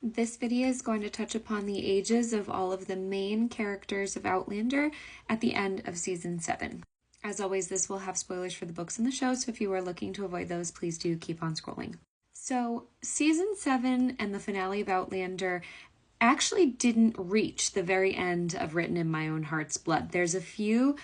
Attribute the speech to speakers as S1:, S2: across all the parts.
S1: This video is going to touch upon the ages of all of the main characters of Outlander at the end of Season 7. As always, this will have spoilers for the books and the show, so if you are looking to avoid those, please do keep on scrolling. So, Season 7 and the finale of Outlander actually didn't reach the very end of Written in My Own Heart's Blood. There's a few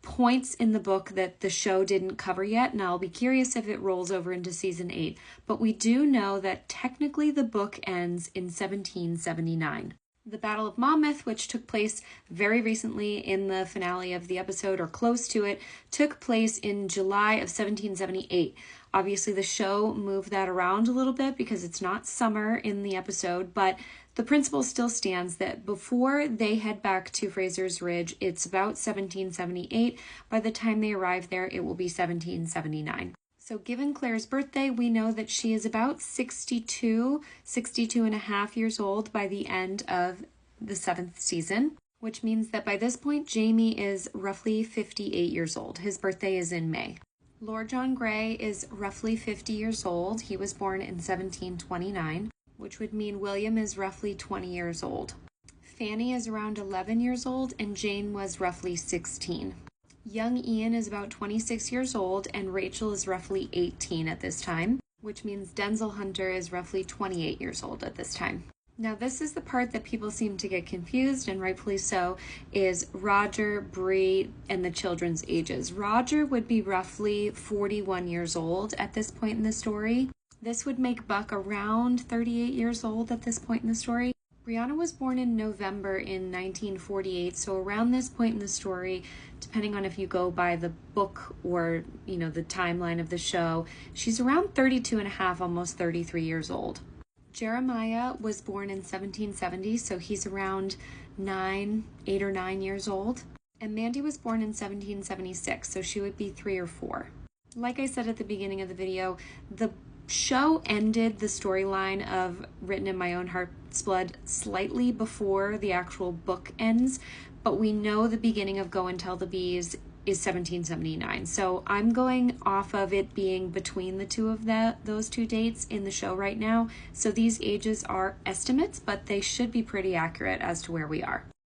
S1: points in the book that the show didn't cover yet, and I'll be curious if it rolls over into Season 8. But we do know that technically the book ends in 1779. The Battle of Monmouth, which took place very recently in the finale of the episode, or close to it, took place in July of 1778. Obviously, the show moved that around a little bit because it's not summer in the episode, but the principle still stands that before they head back to Fraser's Ridge, it's about 1778. By the time they arrive there, it will be 1779. So given Claire's birthday, we know that she is about 62 and a half years old by the end of the 7th season, which means that by this point, Jamie is roughly 58 years old. His birthday is in May. Lord John Grey is roughly 50 years old. He was born in 1729, which would mean William is roughly 20 years old. Fanny is around 11 years old, and Jane was roughly 16. Young Ian is about 26 years old, and Rachel is roughly 18 at this time, which means Denzel Hunter is roughly 28 years old at this time. Now, this is the part that people seem to get confused, and rightfully so, is Roger, Bree, and the children's ages. Roger would be roughly 41 years old at this point in the story. This would make Buck around 38 years old at this point in the story. Brianna was born in November in 1948, so around this point in the story, depending on if you go by the book or, the timeline of the show, she's around 32 and a half, almost 33 years old. Jeremiah was born in 1770, so he's around 8 or 9 years old. And Mandy was born in 1776, so she would be 3 or 4. Like I said at the beginning of the video, the show ended the storyline of Written in My Own Heart's Blood slightly before the actual book ends, but we know the beginning of Go and Tell the Bees is 1779. So I'm going off of it being between the two of those two dates in the show right now. So these ages are estimates, but they should be pretty accurate as to where we are.